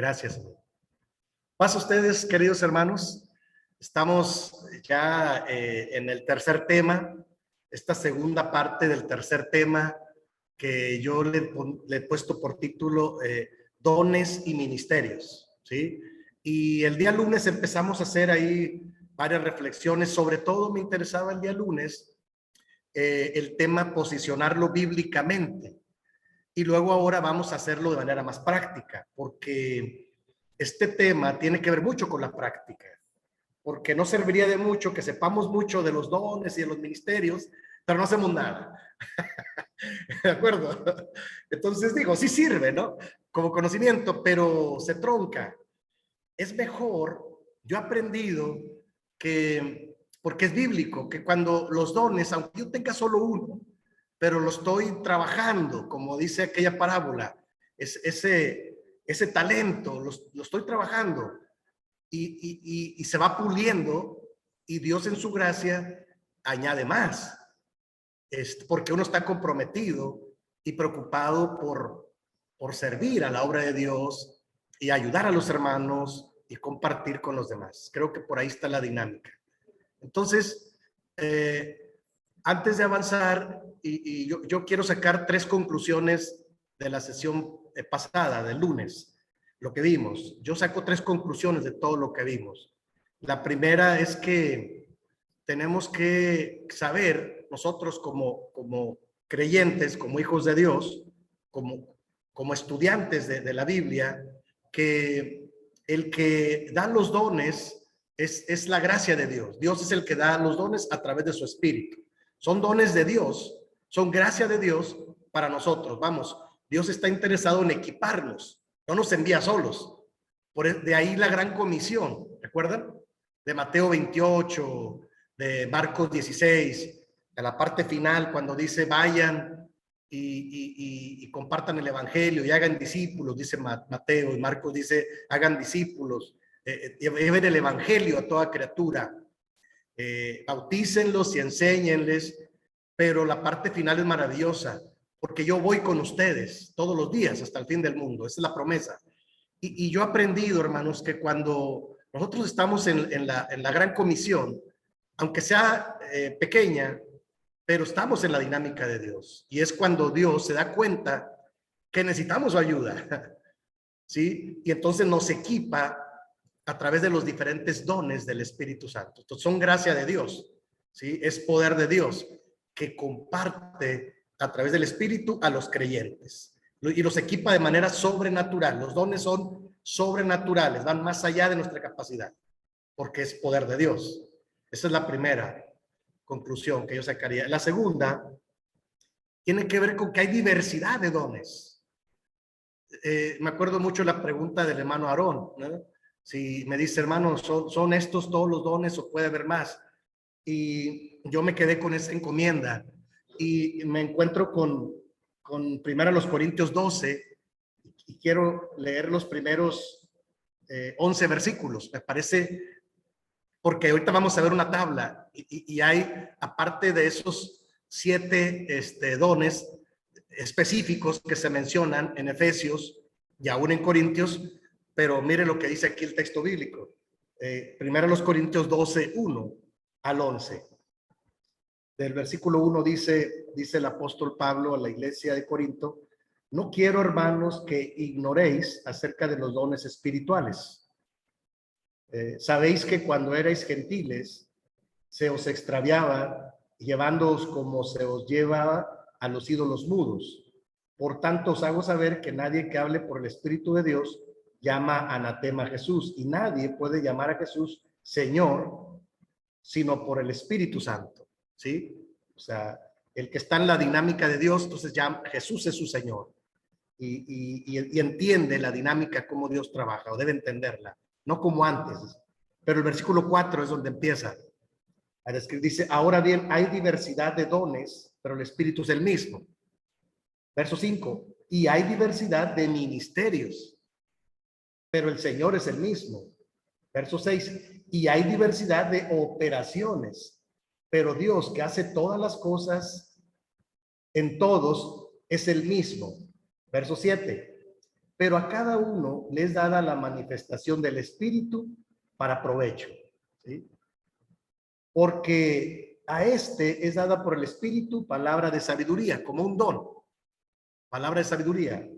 Gracias, Señor. Paz a ustedes, queridos hermanos. Estamos ya en el tercer tema, esta segunda parte del tercer tema que yo le he puesto por título Dones y Ministerios, ¿sí? Y el día lunes empezamos a hacer ahí varias reflexiones. Sobre todo me interesaba el día lunes el tema posicionarlo bíblicamente. Y luego ahora vamos a hacerlo de manera más práctica, porque este tema tiene que ver mucho con la práctica, porque no serviría de mucho que sepamos mucho de los dones y de los ministerios, pero no hacemos nada. ¿De acuerdo? Entonces digo, sí sirve, ¿no? Como conocimiento, pero se tronca. Es mejor, yo he aprendido que, porque es bíblico, que cuando los dones, aunque yo tenga solo uno, pero lo estoy trabajando, como dice aquella parábola, ese talento, lo estoy trabajando y se va puliendo y Dios en su gracia añade más, porque uno está comprometido y preocupado por servir a la obra de Dios y ayudar a los hermanos y compartir con los demás. Creo que por ahí está la dinámica. Entonces, antes de avanzar, yo quiero sacar 3 conclusiones de la sesión pasada, del lunes, lo que vimos. Yo saco 3 conclusiones de todo lo que vimos. La primera es que tenemos que saber, nosotros como creyentes, como hijos de Dios, como estudiantes de la Biblia, que el que da los dones es la gracia de Dios. Dios es el que da los dones a través de su Espíritu. Son dones de Dios, son gracia de Dios para nosotros. Vamos, Dios está interesado en equiparnos, no nos envía solos. De ahí la gran comisión, ¿recuerdan? De Mateo 28, de Marcos 16, de la parte final cuando dice vayan y compartan el evangelio y hagan discípulos, dice Mateo, y Marcos dice hagan discípulos, lleven el evangelio a toda criatura, bautícenlos y enséñenles, pero la parte final es maravillosa, porque yo voy con ustedes todos los días hasta el fin del mundo. Esa es la promesa. Y yo he aprendido, hermanos, que cuando nosotros estamos en la gran comisión, aunque sea pequeña, pero estamos en la dinámica de Dios. Y es cuando Dios se da cuenta que necesitamos su ayuda, ¿sí? Y entonces nos equipa a través de los diferentes dones del Espíritu Santo. Entonces son gracia de Dios, ¿sí? Es poder de Dios que comparte a través del Espíritu a los creyentes y los equipa de manera sobrenatural. Los dones son sobrenaturales, van más allá de nuestra capacidad, porque es poder de Dios. Esa es la primera conclusión que yo sacaría. La segunda tiene que ver con que hay diversidad de dones. Me acuerdo mucho la pregunta del hermano Aarón, ¿no? Si me dice, hermano, ¿son estos todos los dones o puede haber más? Y yo me quedé con esa encomienda y me encuentro con primero los Corintios 12 y quiero leer los primeros 11 versículos. Me parece, porque ahorita vamos a ver una tabla y hay, aparte de esos 7 dones específicos que se mencionan en Efesios y aún en Corintios, pero mire lo que dice aquí el texto bíblico. Primero los Corintios 12, 1 al 11. Del versículo 1 dice el apóstol Pablo a la iglesia de Corinto: no quiero, hermanos, que ignoréis acerca de los dones espirituales. Sabéis que cuando erais gentiles se os extraviaba, llevándoos como se os llevaba a los ídolos mudos. Por tanto, os hago saber que nadie que hable por el Espíritu de Dios llama anatema a Jesús, y nadie puede llamar a Jesús Señor sino por el Espíritu Santo, ¿sí? O sea, el que está en la dinámica de Dios, entonces ya Jesús es su Señor y entiende la dinámica, cómo Dios trabaja, o debe entenderla, no como antes. Pero el versículo 4 es donde empieza a describir, dice: ahora bien, hay diversidad de dones, pero el Espíritu es el mismo. Verso 5, y hay diversidad de ministerios, pero el Señor es el mismo. Verso 6, y hay diversidad de operaciones, pero Dios, que hace todas las cosas en todos, es el mismo. Verso 7, pero a cada uno le es dada la manifestación del Espíritu para provecho, ¿sí? Porque a este es dada por el Espíritu palabra de sabiduría, como un don, palabra de sabiduría.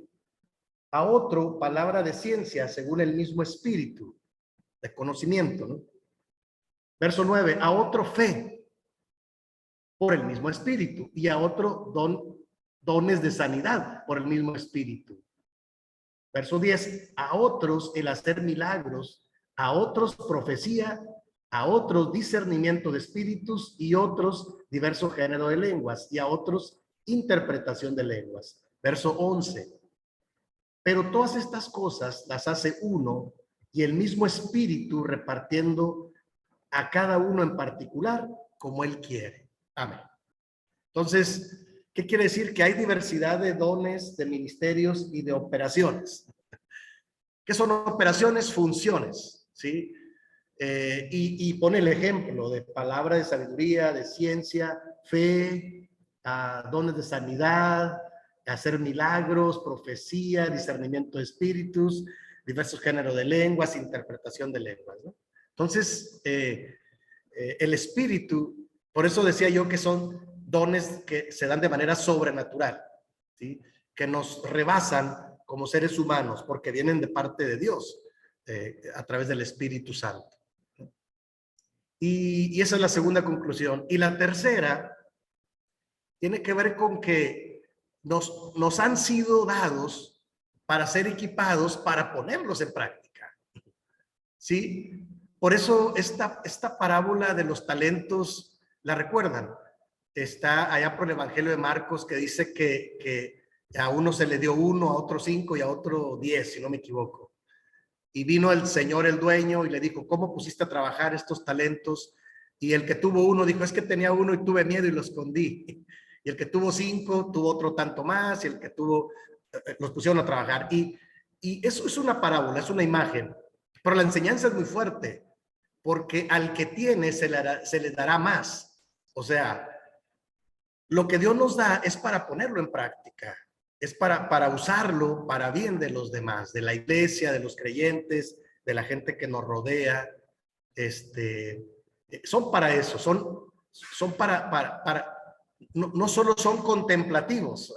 A otro palabra de ciencia, según el mismo Espíritu, de conocimiento, ¿no? Verso 9, a otro fe, por el mismo Espíritu, y a otro dones de sanidad, por el mismo Espíritu. Verso 10, a otros el hacer milagros, a otros profecía, a otros discernimiento de espíritus y otros diverso género de lenguas y a otros interpretación de lenguas. Verso 11, pero todas estas cosas las hace uno y el mismo Espíritu repartiendo a cada uno en particular como él quiere. Amén. Entonces, ¿qué quiere decir? Que hay diversidad de dones, de ministerios y de operaciones. ¿Qué son operaciones? Funciones, ¿sí? Y pone el ejemplo de palabra de sabiduría, de ciencia, fe, dones de sanidad, hacer milagros, profecía, discernimiento de espíritus, diversos géneros de lenguas, interpretación de lenguas, ¿no? Entonces, el espíritu, por eso decía yo que son dones que se dan de manera sobrenatural, ¿sí? Que nos rebasan como seres humanos porque vienen de parte de Dios a través del Espíritu Santo. Y esa es la segunda conclusión. Y la tercera tiene que ver con que nos han sido dados para ser equipados para ponerlos en práctica. ¿Sí? Por eso esta parábola de los talentos, ¿la recuerdan? Está allá por el Evangelio de Marcos que dice que a uno se le dio 1, a otro 5 y a otro 10, si no me equivoco. Y vino el señor, el dueño, y le dijo, ¿cómo pusiste a trabajar estos talentos? Y el que tuvo 1 dijo, es que tenía 1 y tuve miedo y lo escondí. Y el que tuvo 5 tuvo otro tanto más, y el que tuvo, los pusieron a trabajar. Y eso es una parábola, es una imagen. Pero la enseñanza es muy fuerte, porque al que tiene se le dará más. O sea, lo que Dios nos da es para ponerlo en práctica, es para usarlo para bien de los demás, de la iglesia, de los creyentes, de la gente que nos rodea. Son para eso, son para no solo son contemplativos,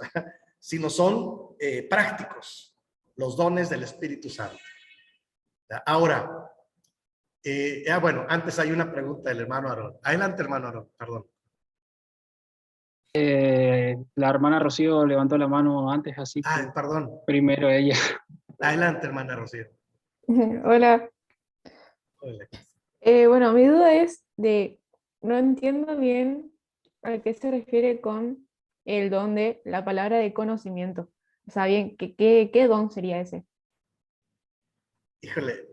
sino son prácticos, los dones del Espíritu Santo. Ahora, bueno, antes hay una pregunta del hermano Aarón. Adelante, hermano Aarón, perdón. La hermana Rocío levantó la mano antes, así que Perdón. primero ella. Adelante, hermana Rocío. Hola. Hola. Bueno, mi duda es no entiendo bien a qué se refiere con el don de la palabra de conocimiento. O sea, bien, ¿qué don sería ese? Híjole,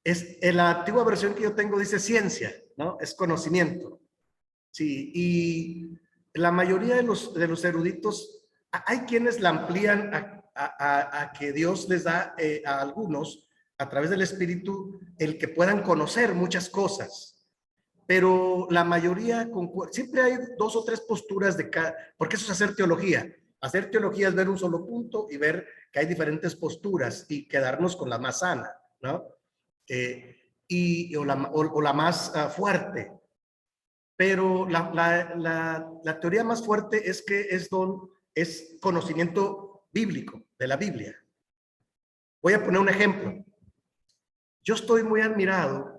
en la antigua versión que yo tengo dice ciencia, ¿no? Es conocimiento. Sí, y la mayoría de los eruditos, hay quienes la amplían a que Dios les da a algunos, a través del Espíritu, el que puedan conocer muchas cosas. Pero la mayoría, siempre hay 2 o 3 posturas de cada, porque eso es hacer teología. Hacer teología es ver un solo punto y ver que hay diferentes posturas y quedarnos con la más sana, ¿no? O la más fuerte. Pero la teoría más fuerte es que es conocimiento bíblico de la Biblia. Voy a poner un ejemplo. Yo estoy muy admirado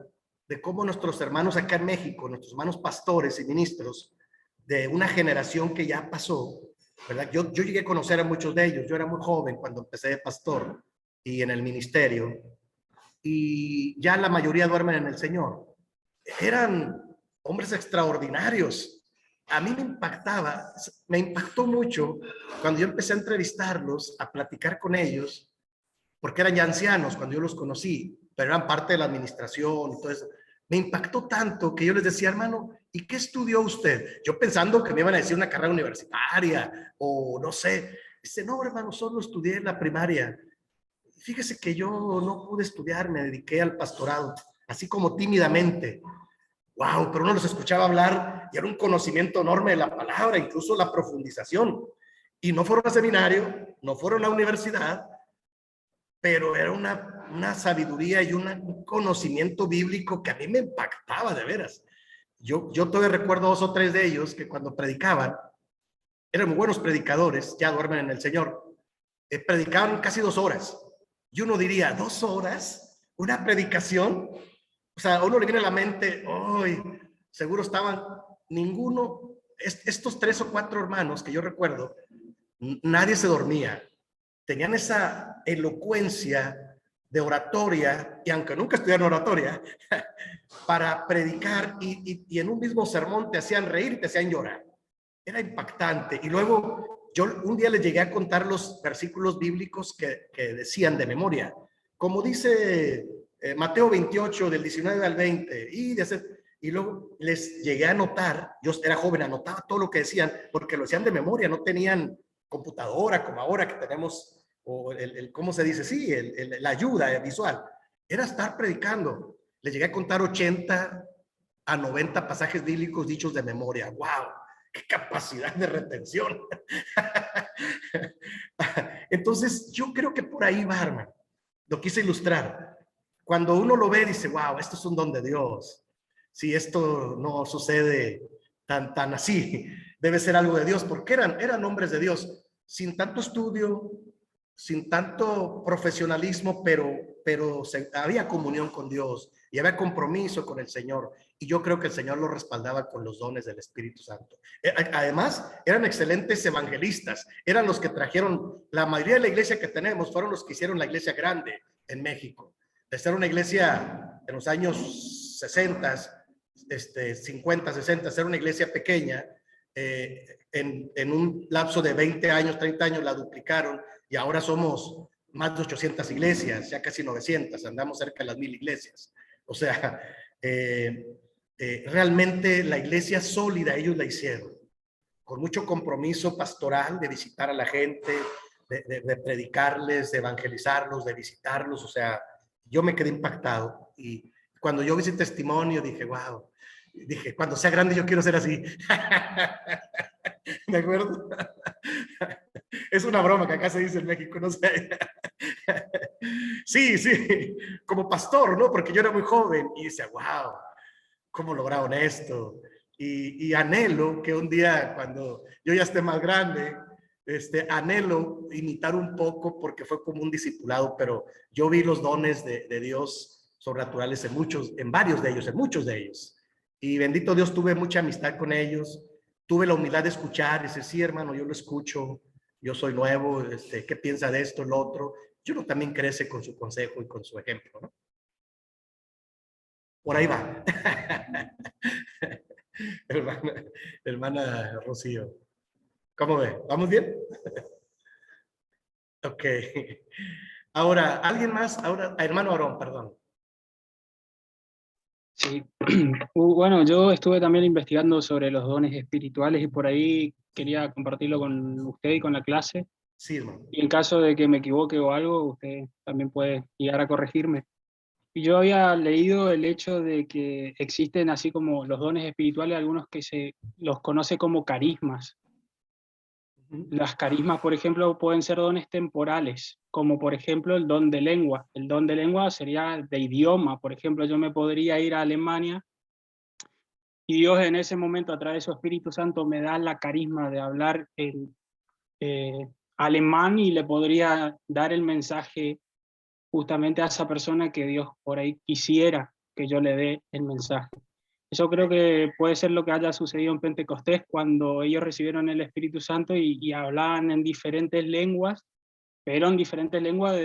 de cómo nuestros hermanos acá en México, nuestros hermanos pastores y ministros de una generación que ya pasó, ¿verdad? Yo llegué a conocer a muchos de ellos. Yo era muy joven cuando empecé de pastor y en el ministerio, y ya la mayoría duermen en el Señor. Eran hombres extraordinarios. A mí me impactó mucho cuando yo empecé a entrevistarlos, a platicar con ellos, porque eran ya ancianos cuando yo los conocí, pero eran parte de la administración y todo eso. Me impactó tanto que yo les decía, hermano, ¿y qué estudió usted? Yo pensando que me iban a decir una carrera universitaria o no sé. Dice, no, hermano, solo estudié en la primaria. Fíjese que yo no pude estudiar, me dediqué al pastorado, así como tímidamente. Wow, pero uno los escuchaba hablar y era un conocimiento enorme de la palabra, incluso la profundización. Y no fueron a seminario, no fueron a la universidad, pero era una sabiduría y un conocimiento bíblico que a mí me impactaba de veras. Yo todavía recuerdo 2 o 3 de ellos que cuando predicaban, eran muy buenos predicadores, ya duermen en el Señor, predicaban casi 2 horas. Y uno diría, 2 horas, una predicación. O sea, a uno le viene a la mente, ¡ay! Seguro estaban, ninguno, estos 3 o 4 hermanos que yo recuerdo, nadie se dormía. Tenían esa elocuencia de oratoria, y aunque nunca estudiaron oratoria, para predicar y en un mismo sermón te hacían reír y te hacían llorar. Era impactante. Y luego yo un día les llegué a contar los versículos bíblicos que decían de memoria. Como dice Mateo 28, del 19 al 20, y luego les llegué a anotar, yo era joven, anotaba todo lo que decían, porque lo hacían de memoria, no tenían computadora como ahora que tenemos, o ¿cómo se dice? Sí, la ayuda visual. Era estar predicando. Les llegué a contar 80 a 90 pasajes bíblicos dichos de memoria. ¡Wow! ¡Qué capacidad de retención! Entonces, yo creo que por ahí va, hermano. Lo quise ilustrar. Cuando uno lo ve, dice, wow, esto es un don de Dios. Si esto no sucede tan así, debe ser algo de Dios, porque eran hombres de Dios, sin tanto estudio, sin tanto profesionalismo, pero había comunión con Dios y había compromiso con el Señor. Y yo creo que el Señor lo respaldaba con los dones del Espíritu Santo. Además, eran excelentes evangelistas. Eran los que trajeron, la mayoría de la iglesia que tenemos fueron los que hicieron la iglesia grande en México. De ser una iglesia en los años 60, 50, 60, ser una iglesia pequeña, en un lapso de 20 años, 30 años la duplicaron y ahora somos más de 800 iglesias, ya casi 900, andamos cerca de las 1000 iglesias. O sea, realmente la iglesia sólida ellos la hicieron, con mucho compromiso pastoral de visitar a la gente, de predicarles, de evangelizarlos, de visitarlos. O sea, yo me quedé impactado y cuando yo vi ese testimonio dije, wow, dije, cuando sea grande yo quiero ser así. ¿De acuerdo? Es una broma que acá se dice en México, no sé. Sí, sí, como pastor, ¿no? Porque yo era muy joven y decía, wow, ¿cómo lograron esto? Y anhelo que un día, cuando yo ya esté más grande, anhelo imitar un poco, porque fue como un discipulado, pero yo vi los dones de Dios sobrenaturales en varios de ellos, en muchos de ellos. Y bendito Dios, tuve mucha amistad con ellos, tuve la humildad de escuchar, dice, sí, hermano, yo lo escucho, yo soy nuevo, ¿qué piensa de esto, lo otro? Y uno también crece con su consejo y con su ejemplo, ¿no? Por ahí va. hermana Rocío. ¿Cómo ve? ¿Vamos bien? Ok. Ahora, ¿alguien más? Ahora, hermano Aarón, perdón. Sí, bueno, yo estuve también investigando sobre los dones espirituales y por ahí quería compartirlo con usted y con la clase. Sí, hermano. Y en caso de que me equivoque o algo, usted también puede llegar a corregirme. Y yo había leído el hecho de que existen, así como los dones espirituales, algunos que se los conoce como carismas. Las carismas, por ejemplo, pueden ser dones temporales, como por ejemplo el don de lengua. El don de lengua sería de idioma. Por ejemplo, yo me podría ir a Alemania y Dios en ese momento, a través de su Espíritu Santo, me da la carisma de hablar en alemán y le podría dar el mensaje justamente a esa persona que Dios por ahí quisiera que yo le dé el mensaje. Eso creo que puede ser lo que haya sucedido en Pentecostés, cuando ellos recibieron el Espíritu Santo y hablaban en diferentes lenguas, pero en diferentes lenguas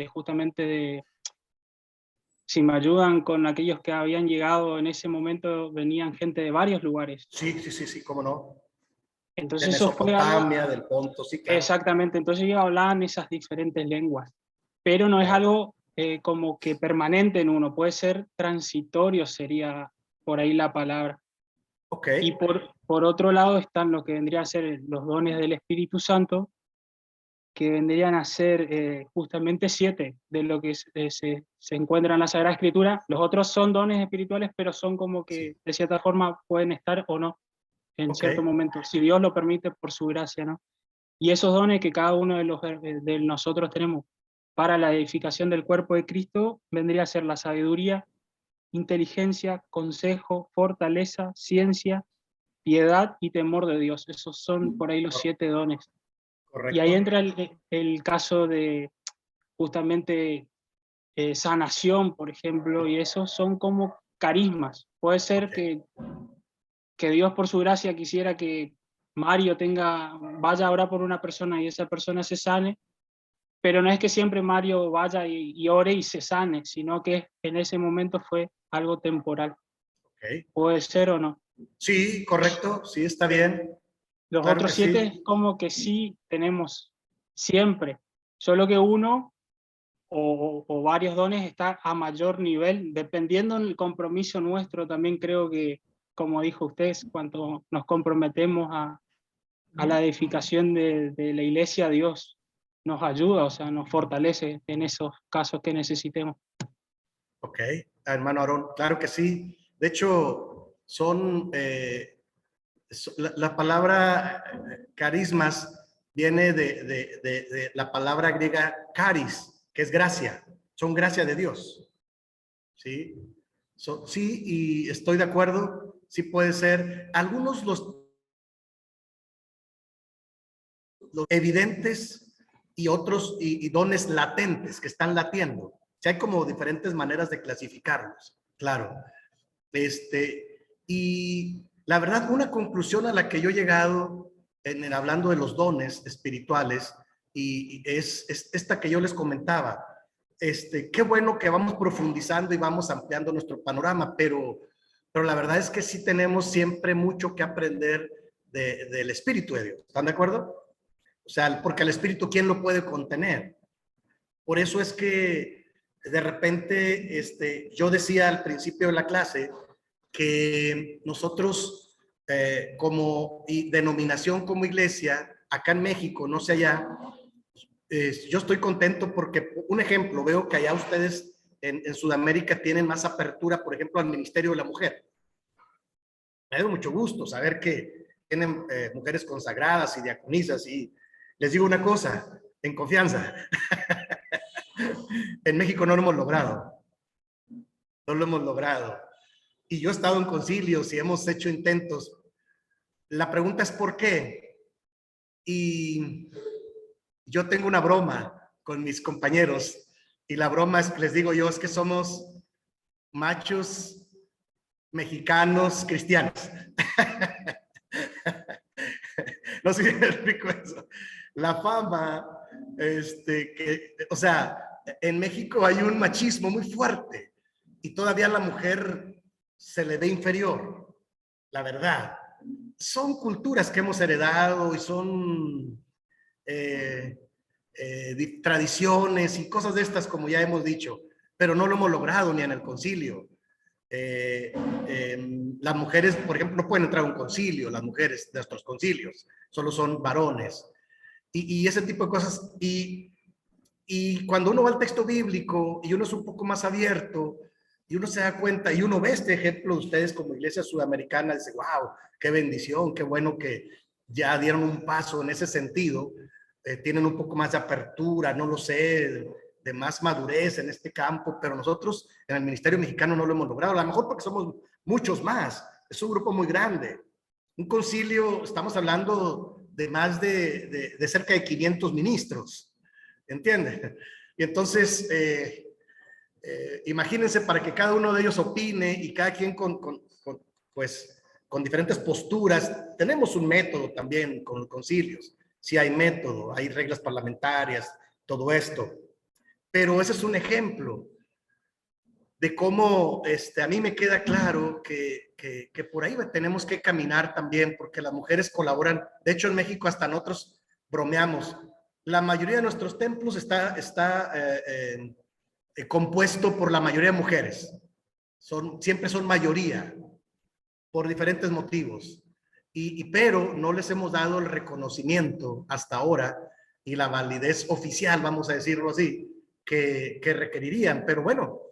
justamente de, si me ayudan con aquellos que habían llegado en ese momento, venían gente de varios lugares. Sí, sí, sí, sí, cómo no. Entonces De eso fue algo, Mesopotamia, del Ponto, sí, claro. exactamente, entonces ellos hablaban esas diferentes lenguas, pero no es algo como que permanente en uno, puede ser transitorio, sería por ahí la palabra. Ok. Y por otro lado están lo que vendrían a ser los dones del Espíritu Santo, que vendrían a ser justamente 7 de lo que se encuentra en la Sagrada Escritura. Los otros son dones espirituales, pero son como que Sí. de cierta forma pueden estar o no en cierto momento, si Dios lo permite por su gracia, ¿no? Y esos dones que cada uno de nosotros tenemos, para la edificación del cuerpo de Cristo vendría a ser la sabiduría, inteligencia, consejo, fortaleza, ciencia, piedad y temor de Dios. Esos son por ahí los 7 dones. Y ahí Correcto. entra el caso de justamente sanación, por ejemplo, y esos son como carismas. Puede ser Ok. que Dios por su gracia quisiera que Mario vaya a orar por una persona y esa persona se sane, pero no es que siempre Mario vaya y ore y se sane, sino que en ese momento fue algo temporal. Ok. Puede ser o no. Sí, correcto. Sí, está bien. Los Claro que otros 7 sí. es como que sí tenemos siempre, solo que uno o varios dones está a mayor nivel, dependiendo del compromiso nuestro. También creo que, como dijo usted, cuando nos comprometemos a la edificación de la iglesia, Dios nos ayuda, o sea, nos fortalece en esos casos que necesitemos. Ok, hermano Aarón, claro que sí. De hecho, son la palabra carismas viene de la palabra griega caris, que es gracia. Son gracia de Dios. Sí, sí, y estoy de acuerdo. Sí puede ser. Algunos los evidentes y otros y dones latentes que están latiendo. O sea, hay como diferentes maneras de clasificarlos. Claro. Y la verdad, una conclusión a la que yo he llegado hablando de los dones espirituales y es esta que yo les comentaba. Qué bueno que vamos profundizando y vamos ampliando nuestro panorama, pero la verdad es que sí tenemos siempre mucho que aprender del Espíritu de Dios. ¿Están de acuerdo? O sea, porque el Espíritu, ¿quién lo puede contener? Por eso es que de repente yo decía al principio de la clase que nosotros como denominación, como iglesia, acá en México, no sé allá, yo estoy contento porque, un ejemplo, veo que allá ustedes en Sudamérica tienen más apertura, por ejemplo, al Ministerio de la Mujer. Me da mucho gusto saber que tienen mujeres consagradas y diaconisas, y les digo una cosa, en confianza, en México no lo hemos logrado, no lo hemos logrado. Y yo he estado en concilios y hemos hecho intentos. La pregunta es ¿por qué? Y yo tengo una broma con mis compañeros y la broma es, les digo yo, es que somos machos mexicanos cristianos. No sé si me explico eso. La fama, o sea, en México hay un machismo muy fuerte y todavía a la mujer se le ve inferior, la verdad. Son culturas que hemos heredado y son tradiciones y cosas de estas, como ya hemos dicho, pero no lo hemos logrado ni en el concilio. Las mujeres, por ejemplo, no pueden entrar a un concilio, las mujeres de nuestros concilios, solo son varones. Y ese tipo de cosas. Y cuando uno va al texto bíblico y uno es un poco más abierto y uno se da cuenta y uno ve este ejemplo de ustedes como iglesia sudamericana, dice, wow, qué bendición, qué bueno que ya dieron un paso en ese sentido, tienen un poco más de apertura, no lo sé, de más madurez en este campo, pero nosotros en el Ministerio Mexicano no lo hemos logrado, a lo mejor porque somos muchos más, es un grupo muy grande. Un concilio, estamos hablando de más de cerca de 500 ministros, ¿entiende? Y entonces, imagínense para que cada uno de ellos opine y cada quien pues, con diferentes posturas. Tenemos un método también con los concilios. Sí hay método, hay reglas parlamentarias, todo esto. Pero ese es un ejemplo de cómo a mí me queda claro que por ahí tenemos que caminar también, porque las mujeres colaboran. De hecho, en México hasta nosotros bromeamos. La mayoría de nuestros templos está compuesto por la mayoría de mujeres. Siempre son mayoría, por diferentes motivos. Pero no les hemos dado el reconocimiento hasta ahora y la validez oficial, vamos a decirlo así, que requerirían. Pero bueno,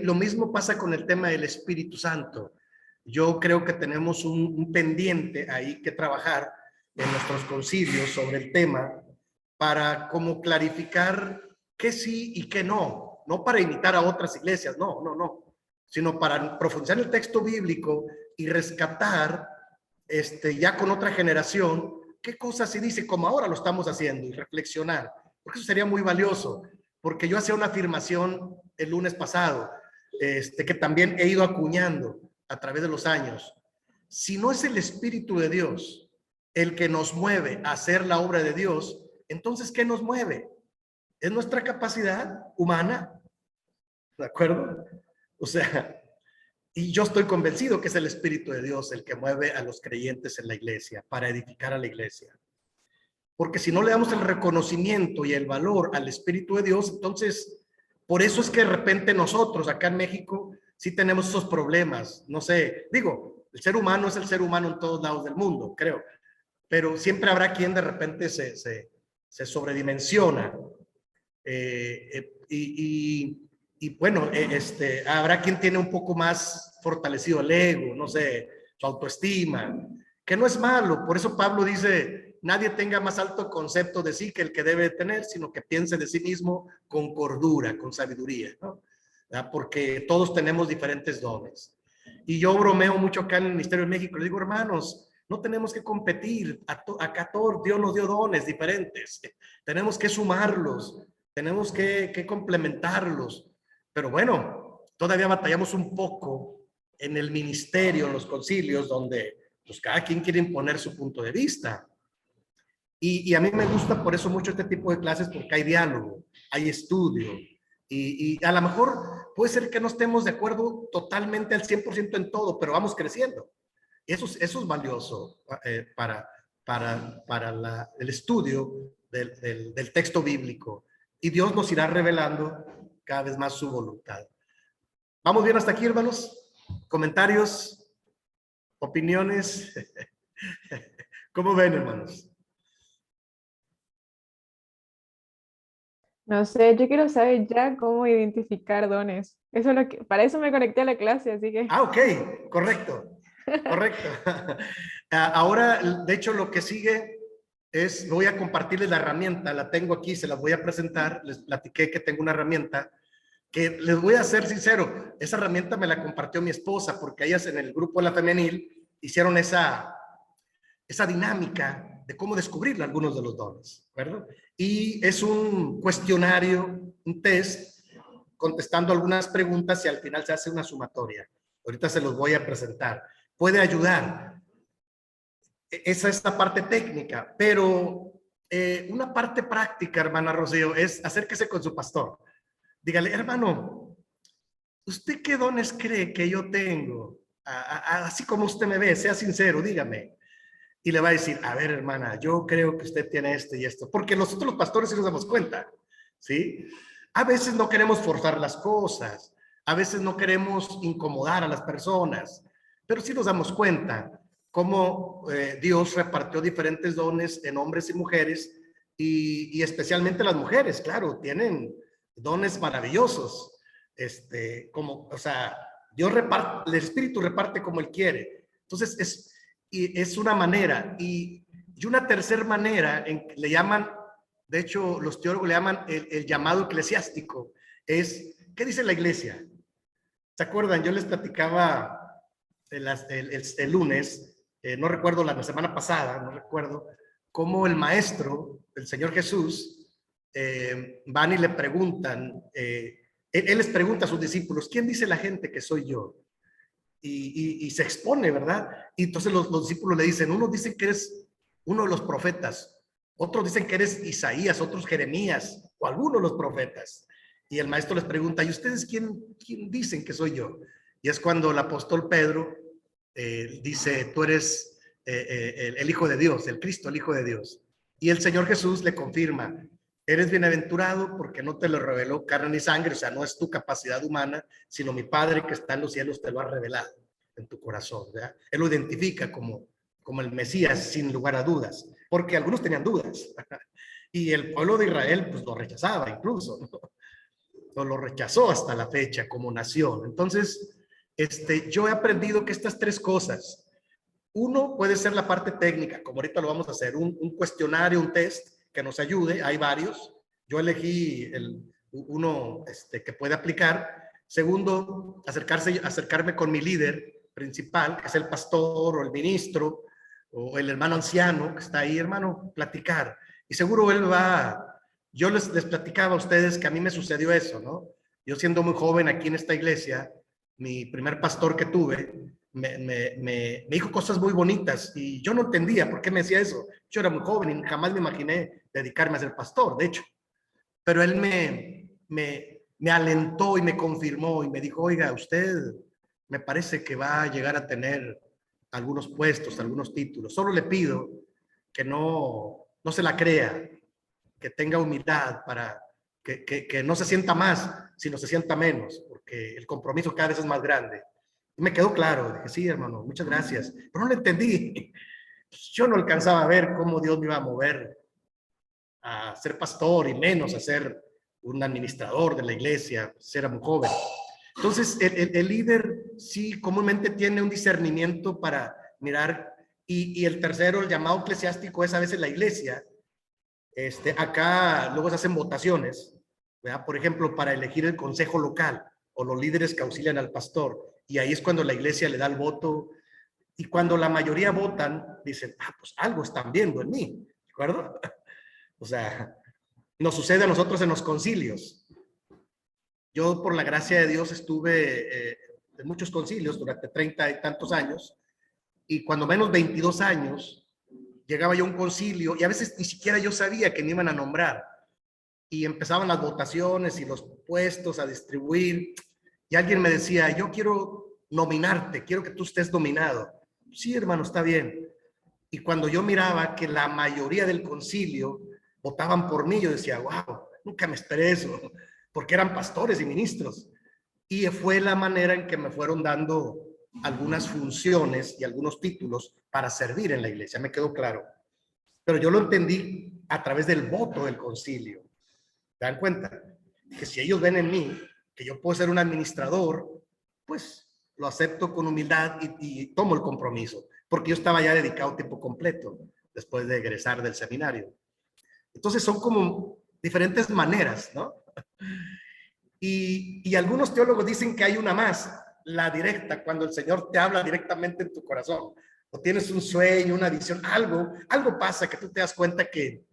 lo mismo pasa con el tema del Espíritu Santo. Yo creo que tenemos un pendiente ahí que trabajar en nuestros concilios sobre el tema para como clarificar qué sí y qué no, no para imitar a otras iglesias, no, sino para profundizar en el texto bíblico y rescatar ya con otra generación qué cosas se dice como ahora lo estamos haciendo y reflexionar, porque eso sería muy valioso, porque yo hacía una afirmación el lunes pasado, que también he ido acuñando a través de los años. Si no es el Espíritu de Dios el que nos mueve a hacer la obra de Dios, entonces ¿qué nos mueve? ¿Es nuestra capacidad humana? ¿De acuerdo? O sea, y yo estoy convencido que es el Espíritu de Dios el que mueve a los creyentes en la iglesia para edificar a la iglesia. Porque si no le damos el reconocimiento y el valor al Espíritu de Dios, entonces, por eso es que de repente nosotros acá en México sí tenemos esos problemas. No sé, digo, el ser humano es el ser humano en todos lados del mundo, creo. Pero siempre habrá quien de repente se sobredimensiona. Y bueno, habrá quien tiene un poco más fortalecido el ego, no sé, su autoestima, que no es malo. Por eso Pablo dice, nadie tenga más alto concepto de sí que el que debe tener, sino que piense de sí mismo con cordura, con sabiduría, ¿no? Porque todos tenemos diferentes dones. Y yo bromeo mucho acá en el Ministerio de México, le digo, hermanos, no tenemos que competir, acá todos Dios nos dio dones diferentes, tenemos que sumarlos, tenemos que complementarlos. Pero bueno, todavía batallamos un poco en el ministerio, en los concilios, donde pues cada quien quiere imponer su punto de vista. Y a mí me gusta por eso mucho este tipo de clases, porque hay diálogo, hay estudio. Y a lo mejor puede ser que no estemos de acuerdo totalmente al 100% en todo, pero vamos creciendo. Eso es valioso para el estudio del texto bíblico. Y Dios nos irá revelando cada vez más su voluntad. ¿Vamos bien hasta aquí, hermanos? ¿Comentarios? ¿Opiniones? ¿Cómo ven, hermanos? No sé, yo quiero saber ya cómo identificar dones. Eso es lo que, para eso me conecté a la clase, así que... Ah, ok, correcto. Ahora, de hecho, lo que sigue es, voy a compartirles la herramienta, la tengo aquí, se las voy a presentar, les platiqué que tengo una herramienta que les voy a ser sincero, esa herramienta me la compartió mi esposa porque ellas en el grupo de la femenil hicieron esa dinámica de cómo descubrir algunos de los dones, ¿verdad? Y es un cuestionario, un test, contestando algunas preguntas y al final se hace una sumatoria. Ahorita se los voy a presentar. Puede ayudar. Esa es la parte técnica, pero una parte práctica, hermana Rocío, es acérquese con su pastor. Dígale, hermano, ¿usted qué dones cree que yo tengo? Así como usted me ve, sea sincero, dígame. Y le va a decir, a ver, hermana, yo creo que usted tiene esto y esto. Porque nosotros los pastores sí nos damos cuenta, ¿sí? A veces no queremos forzar las cosas, a veces no queremos incomodar a las personas, pero sí nos damos cuenta cómo Dios repartió diferentes dones en hombres y mujeres, y especialmente las mujeres, claro, tienen dones maravillosos. Como, o sea, Dios reparte, el Espíritu reparte como Él quiere. Entonces, es una manera. Y una tercera manera, le llaman, de hecho, los teólogos le llaman el llamado eclesiástico, es, ¿qué dice la iglesia? ¿Se acuerdan? Yo les platicaba el lunes, no recuerdo la semana pasada, no recuerdo, cómo el maestro, el Señor Jesús, van y le preguntan, él les pregunta a sus discípulos, ¿quién dice la gente que soy yo? Y se expone, ¿verdad? Y entonces los discípulos le dicen, unos dicen que eres uno de los profetas, otros dicen que eres Isaías, otros Jeremías, o algunos de los profetas. Y el maestro les pregunta, ¿y ustedes quién dicen que soy yo? Y es cuando el apóstol Pedro dice, tú eres el Hijo de Dios, el Cristo, el Hijo de Dios. Y el Señor Jesús le confirma, eres bienaventurado porque no te lo reveló carne ni sangre, o sea, no es tu capacidad humana, sino mi Padre que está en los cielos te lo ha revelado en tu corazón, ¿verdad? Él lo identifica como el Mesías sin lugar a dudas, porque algunos tenían dudas. Y el pueblo de Israel pues lo rechazaba incluso, ¿no? Lo rechazó hasta la fecha como nación. Entonces, yo he aprendido que estas tres cosas, uno puede ser la parte técnica, como ahorita lo vamos a hacer, un cuestionario, un test, que nos ayude. Hay varios. Yo elegí uno que puede aplicar. Segundo, acercarme con mi líder principal, que es el pastor o el ministro o el hermano anciano que está ahí, hermano, platicar. Y seguro él va. Yo les platicaba a ustedes que a mí me sucedió eso, ¿no? Yo siendo muy joven aquí en esta iglesia, mi primer pastor que tuve me dijo cosas muy bonitas y yo no entendía por qué me decía eso. Yo era muy joven y jamás me imaginé dedicarme a ser pastor, de hecho. Pero él me alentó y me confirmó y me dijo, oiga, usted me parece que va a llegar a tener algunos puestos, algunos títulos. Solo le pido que no se la crea, que tenga humildad para que no se sienta más, sino se sienta menos, porque el compromiso cada vez es más grande. Y me quedó claro, dije, sí, hermano, muchas gracias. Pero no lo entendí. Yo no alcanzaba a ver cómo Dios me iba a mover a ser pastor y menos a ser un administrador de la iglesia, ser muy joven. Entonces, el líder sí comúnmente tiene un discernimiento para mirar, y el tercero, el llamado eclesiástico, es a veces la iglesia. Acá luego se hacen votaciones, ¿verdad? Por ejemplo, para elegir el consejo local o los líderes que auxilian al pastor, y ahí es cuando la iglesia le da el voto, y cuando la mayoría votan, dicen, pues algo están viendo en mí, ¿de acuerdo? O sea, nos sucede a nosotros en los concilios. Yo, por la gracia de Dios, estuve en muchos concilios durante 30 y tantos años, y cuando menos 22 años, llegaba yo a un concilio, y a veces ni siquiera yo sabía que me iban a nombrar, y empezaban las votaciones y los puestos a distribuir, y alguien me decía, yo quiero nominarte, quiero que tú estés nominado. Sí, hermano, está bien. Y cuando yo miraba que la mayoría del concilio votaban por mí, yo decía, wow, nunca me esperé eso, porque eran pastores y ministros. Y fue la manera en que me fueron dando algunas funciones y algunos títulos para servir en la iglesia, me quedó claro. Pero yo lo entendí a través del voto del concilio. ¿Se dan cuenta? Que si ellos ven en mí que yo puedo ser un administrador, pues lo acepto con humildad y tomo el compromiso, porque yo estaba ya dedicado tiempo completo después de egresar del seminario. Entonces son como diferentes maneras, ¿no? Y algunos teólogos dicen que hay una más, la directa, cuando el Señor te habla directamente en tu corazón, o tienes un sueño, una visión, algo pasa que tú te das cuenta que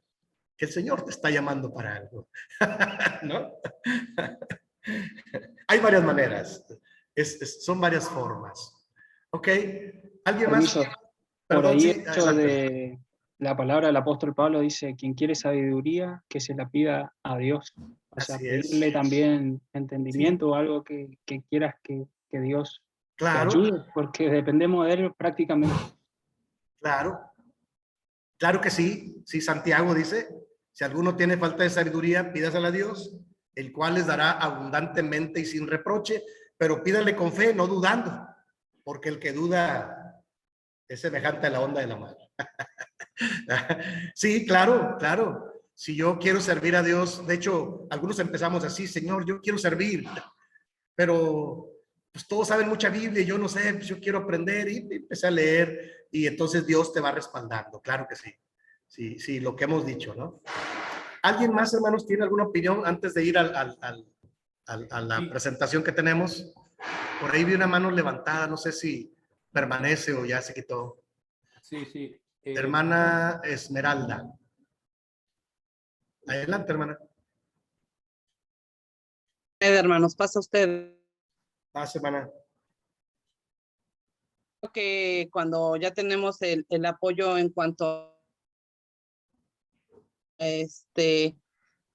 el Señor te está llamando para algo, ¿no? Hay varias maneras, son varias formas. ¿Ok? ¿Alguien más? Permiso. Por Perdón, ahí sí, el hecho exacto. de la palabra del apóstol Pablo dice, quien quiere sabiduría, que se la pida a Dios. O sea, Así pedirle es. también Sí, entendimiento o algo que quieras que Dios te claro, ayude, porque dependemos de Él prácticamente. claro. Claro que sí. Sí, Santiago dice, si alguno tiene falta de sabiduría, pídasela a Dios, el cual les dará abundantemente y sin reproche, pero pídale con fe, no dudando, porque el que duda es semejante a la onda de la mar. Sí, claro, claro. Si yo quiero servir a Dios, de hecho, algunos empezamos así, Señor, yo quiero servir, pero pues todos saben mucha Biblia, yo no sé, pues yo quiero aprender y empecé a leer y entonces Dios te va respaldando, claro que sí. Sí, sí, lo que hemos dicho, ¿no? ¿Alguien más, hermanos, tiene alguna opinión antes de ir a la presentación que tenemos? Por ahí vi una mano levantada, no sé si permanece o ya se quitó. Sí, sí. Hermana Esmeralda. Adelante, hermana. Hermanos, pasa usted. Hermana. Que cuando ya tenemos el apoyo en cuanto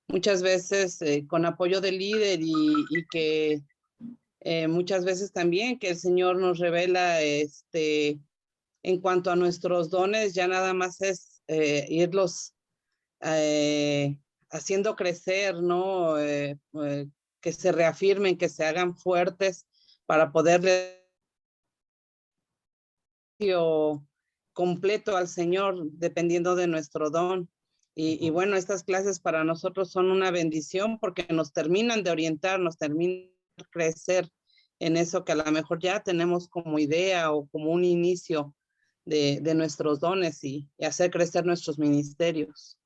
muchas veces con apoyo del líder y que muchas veces también que el Señor nos revela en cuanto a nuestros dones, ya nada más es irlos haciendo crecer, ¿no? Que se reafirmen, que se hagan fuertes para poderle completo al Señor dependiendo de nuestro don. Y bueno, estas clases para nosotros son una bendición porque nos terminan de orientar, nos terminan de crecer en eso que a lo mejor ya tenemos como idea o como un inicio de nuestros dones y hacer crecer nuestros ministerios.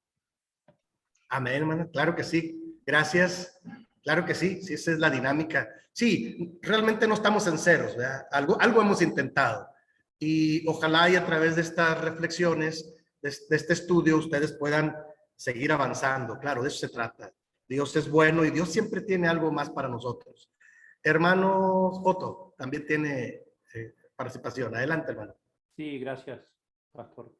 Amén, hermana. Claro que sí. Gracias. Claro que sí. Sí, esa es la dinámica. Sí, realmente no estamos en ceros, ¿verdad? Algo hemos intentado. Y ojalá y a través de estas reflexiones, de este estudio, ustedes puedan seguir avanzando. Claro, de eso se trata. Dios es bueno y Dios siempre tiene algo más para nosotros. Hermano Otto, también tiene participación. Adelante, hermano. Sí, gracias, pastor.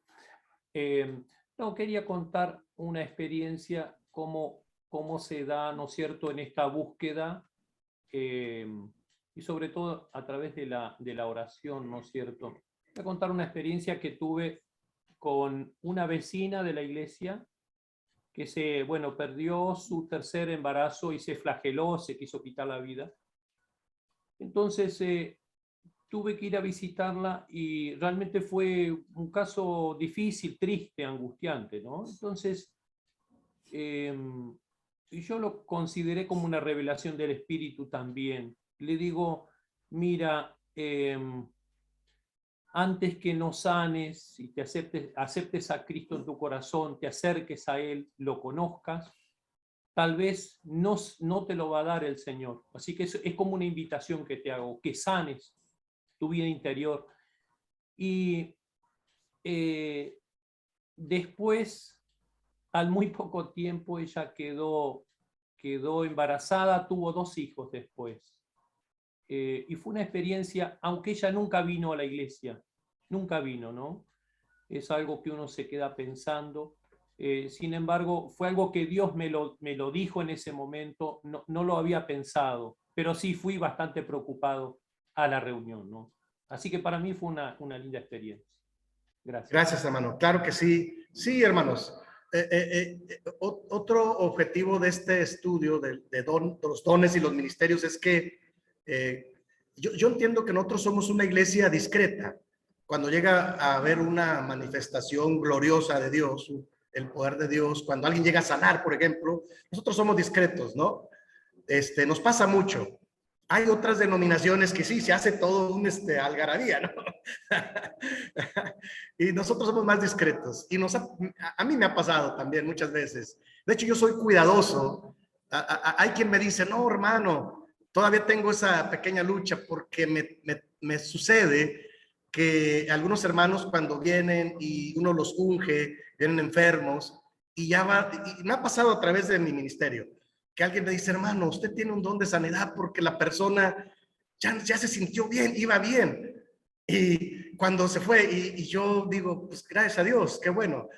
No, quería contar una experiencia, cómo se da, ¿no es cierto?, en esta búsqueda, y sobre todo a través de la oración, ¿no es cierto? Voy a contar una experiencia que tuve con una vecina de la iglesia que perdió su tercer embarazo y se flageló, se quiso quitar la vida. Entonces, tuve que ir a visitarla y realmente fue un caso difícil, triste, angustiante, ¿no? Entonces, y yo lo consideré como una revelación del Espíritu también. Le digo, mira, antes que no sanes y te aceptes a Cristo en tu corazón, te acerques a Él, lo conozcas, tal vez no te lo va a dar el Señor. Así que es como una invitación que te hago, que sanes tu vida interior. Y después, al muy poco tiempo, ella quedó embarazada, tuvo 2 hijos después. Y fue una experiencia, aunque ella nunca vino a la iglesia, nunca vino, ¿no? Es algo que uno se queda pensando. Sin embargo, fue algo que Dios me lo dijo en ese momento, no lo había pensado, pero sí fui bastante preocupado a la reunión, ¿no? Así que para mí fue una linda experiencia. Gracias. Gracias, hermano. Claro que sí. Sí, hermanos. Otro objetivo de este estudio de los dones y los ministerios es que yo entiendo que nosotros somos una iglesia discreta. Cuando llega a haber una manifestación gloriosa de Dios, el poder de Dios, cuando alguien llega a sanar, por ejemplo, nosotros somos discretos, ¿no? Nos pasa mucho. Hay otras denominaciones que sí, se hace todo un algarabía, ¿no? Y nosotros somos más discretos. Y a mí me ha pasado también muchas veces. De hecho, yo soy cuidadoso. Hay quien me dice, no, hermano, todavía tengo esa pequeña lucha porque me sucede que algunos hermanos cuando vienen y uno los unge, vienen enfermos, y me ha pasado a través de mi ministerio, que alguien me dice, hermano, usted tiene un don de sanidad porque la persona ya se sintió bien, iba bien. Y cuando se fue, y yo digo, pues gracias a Dios, qué bueno.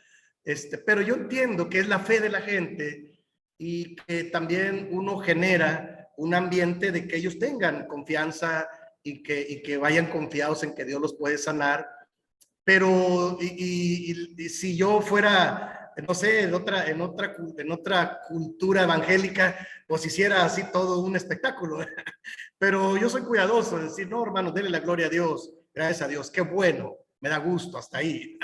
Pero yo entiendo que es la fe de la gente y que también uno genera un ambiente de que ellos tengan confianza y que vayan confiados en que Dios los puede sanar. Pero y si yo fuera, no sé, en otra cultura evangélica, pues hiciera así todo un espectáculo. Pero yo soy cuidadoso de decir, no, hermano, denle la gloria a Dios, gracias a Dios, qué bueno, me da gusto hasta ahí.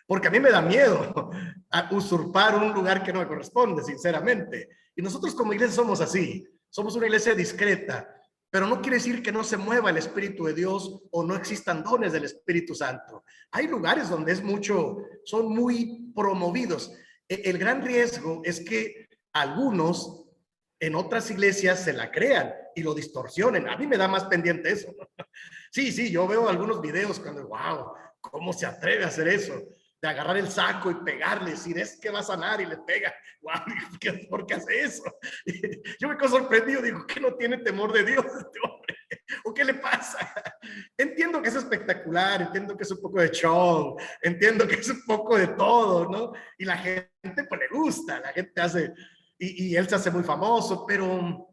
Porque a mí me da miedo a usurpar un lugar que no me corresponde, sinceramente. Y nosotros como iglesia somos así, somos una iglesia discreta, pero no quiere decir que no se mueva el Espíritu de Dios o no existan dones del Espíritu Santo. Hay lugares donde son muy promovidos. El gran riesgo es que algunos en otras iglesias se la crean y lo distorsionen. A mí me da más pendiente eso. Sí, yo veo algunos videos cuando, wow, ¿cómo se atreve a hacer eso? De agarrar el saco y pegarle, decir, es que va a sanar y le pega. Wow, ¿por qué hace eso? Yo me quedo sorprendido, digo, ¿qué no tiene temor de Dios este hombre? ¿O qué le pasa? Entiendo que es espectacular, entiendo que es un poco de show, entiendo que es un poco de todo, ¿no? Y la gente pues le gusta, la gente hace, y él se hace muy famoso, pero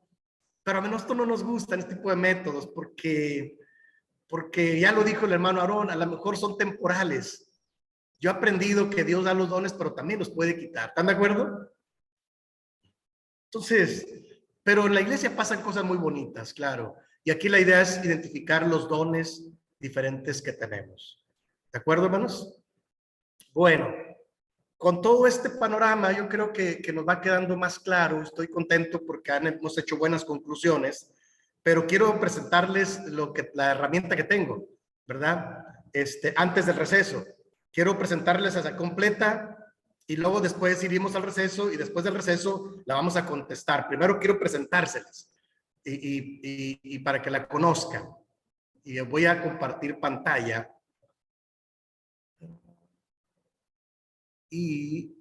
a nosotros no nos gustan este tipo de métodos porque ya lo dijo el hermano Aarón, a lo mejor son temporales. Yo he aprendido que Dios da los dones, pero también los puede quitar. ¿Están de acuerdo? Entonces, pero en la iglesia pasan cosas muy bonitas, claro. Y aquí la idea es identificar los dones diferentes que tenemos. ¿De acuerdo, hermanos? Bueno, con todo este panorama, yo creo que nos va quedando más claro. Estoy contento porque hemos hecho buenas conclusiones, pero quiero presentarles la herramienta que tengo, ¿verdad? Antes del receso. Quiero presentarles esa completa y luego después iremos al receso y después del receso la vamos a contestar. Primero quiero presentárselas y para que la conozcan. Y voy a compartir pantalla. Y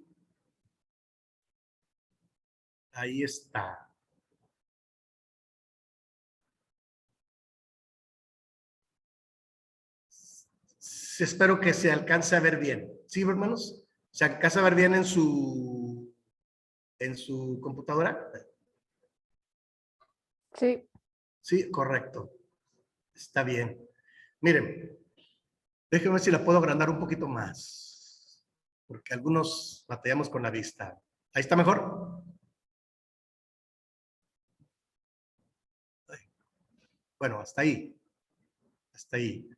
ahí está. Espero que se alcance a ver bien. ¿Sí, hermanos? ¿Se alcanza a ver bien en su computadora? Sí. Sí, correcto. Está bien. Miren, déjenme ver si la puedo agrandar un poquito más, porque algunos batallamos con la vista. ¿Ahí está mejor? Bueno, hasta ahí. Hasta ahí.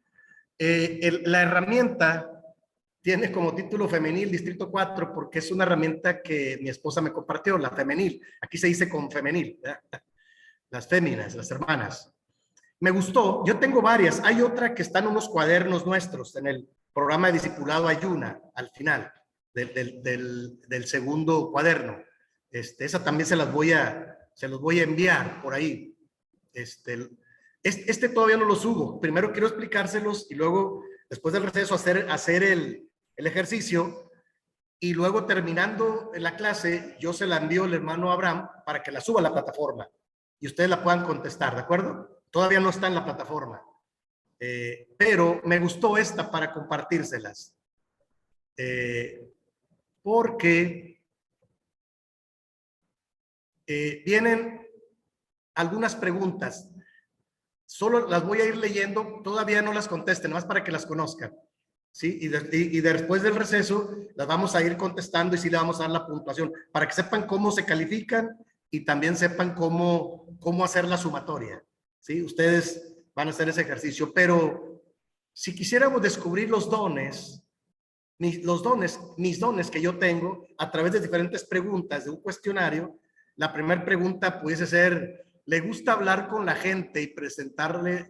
La herramienta tiene como título Femenil Distrito 4 porque es una herramienta que mi esposa me compartió, la femenil. Aquí se dice con femenil, ¿verdad? Las féminas, las hermanas. Me gustó. Yo tengo varias. Hay otra que está en unos cuadernos nuestros en el programa de discipulado Ayuna, al final del segundo cuaderno. Esa también se los voy a enviar por ahí. Este todavía no lo subo. Primero quiero explicárselos y luego, después del receso, hacer el ejercicio, y luego terminando la clase, yo se la envío al hermano Abraham para que la suba a la plataforma y ustedes la puedan contestar, ¿de acuerdo? Todavía no está en la plataforma, pero me gustó esta para compartírselas, porque vienen algunas preguntas. Solo las voy a ir leyendo, todavía no las contesten, más para que las conozcan. ¿Sí? Y después del receso las vamos a ir contestando y sí le vamos a dar la puntuación para que sepan cómo se califican y también sepan cómo hacer la sumatoria. ¿Sí? Ustedes van a hacer ese ejercicio, pero si quisiéramos descubrir los dones, mis dones que yo tengo a través de diferentes preguntas de un cuestionario, la primera pregunta pudiese ser: ¿le gusta hablar con la gente y presentarle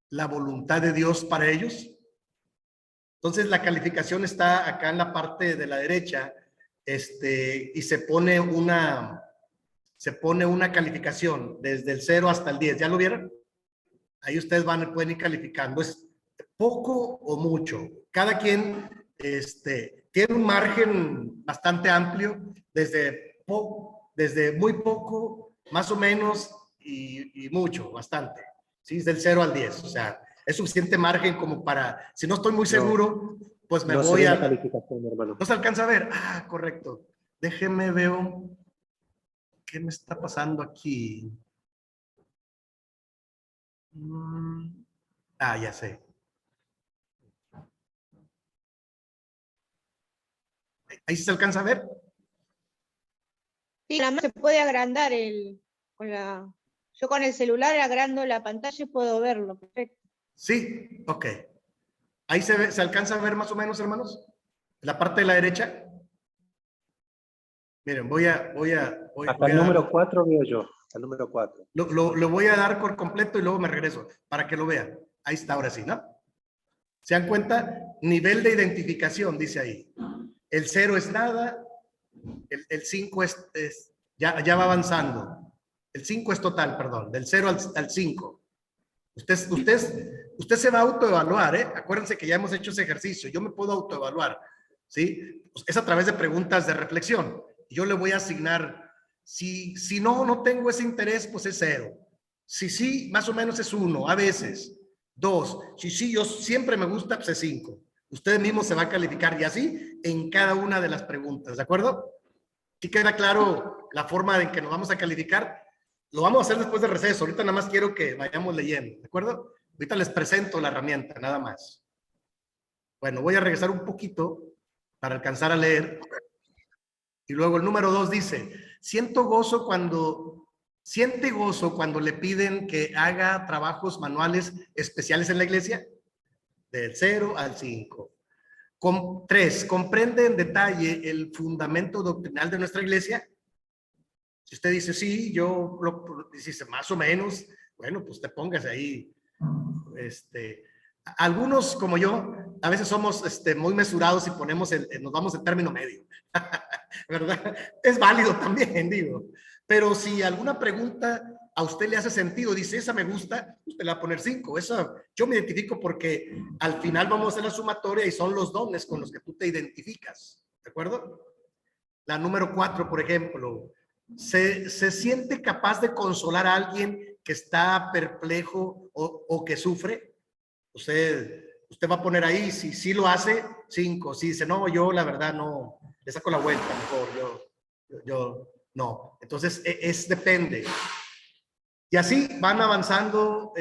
la voluntad de Dios para ellos? Entonces la calificación está acá en la parte de la derecha, y se pone una calificación desde el 0 hasta el 10. ¿Ya lo vieron? Ahí ustedes pueden ir calificando. ¿Es poco o mucho? Cada quien tiene un margen bastante amplio, desde muy poco, más o menos, y mucho, bastante. ¿Sí? Es del 0 al 10. O sea, es suficiente margen como para, si no estoy muy seguro, pues me voy a... calificación, hermano. ¿No se alcanza a ver? Ah, correcto. Déjenme veo qué me está pasando aquí. Ya sé. ¿Ahí se alcanza a ver? Sí, nada más se puede agrandar yo con el celular agrando la pantalla y puedo verlo, perfecto. Sí, ok. ¿Ahí se alcanza a ver más o menos, hermanos? La parte de la derecha. Miren, Hasta el número 4 veo yo. Hasta el número 4. Lo voy a dar por completo y luego me regreso para que lo vean. Ahí está, ahora sí, ¿no? ¿Se dan cuenta? Nivel de identificación, dice ahí. El 0 es nada. El 5 ya va avanzando. El 5 es total, perdón. Del 0 al 5. Usted se va a autoevaluar, ¿eh? Acuérdense que ya hemos hecho ese ejercicio. Yo me puedo autoevaluar, ¿sí? Es a través de preguntas de reflexión. Yo le voy a asignar, si no tengo ese interés, pues es 0. Si sí, más o menos es 1, a veces. 2. Si sí, yo siempre me gusta, pues es 5. Usted mismo se va a calificar y así en cada una de las preguntas, ¿de acuerdo? ¿Sí queda claro la forma en que nos vamos a calificar? Lo vamos a hacer después del receso. Ahorita nada más quiero que vayamos leyendo, ¿de acuerdo? Ahorita les presento la herramienta, nada más. Bueno, voy a regresar un poquito para alcanzar a leer. Y luego el número 2 dice: siente gozo cuando le piden que haga trabajos manuales especiales en la iglesia. Del 0 al 5. 3. ¿Comprende en detalle el fundamento doctrinal de nuestra iglesia? Si usted dice sí, yo dice más o menos, bueno, pues te pongas ahí. Algunos como yo, a veces somos muy mesurados y nos vamos en término medio. ¿verdad? Es válido también, digo. Pero si alguna pregunta a usted le hace sentido, dice, esa me gusta, usted le va a poner 5. Esa yo me identifico porque al final vamos a hacer la sumatoria y son los dones con los que tú te identificas. ¿De acuerdo? La número 4, por ejemplo, ¿se siente capaz de consolar a alguien que está perplejo o que sufre? Usted va a poner ahí, si sí lo hace, 5. Si dice, no, yo la verdad no, le saco la vuelta mejor, yo no. Entonces, depende. Y así van avanzando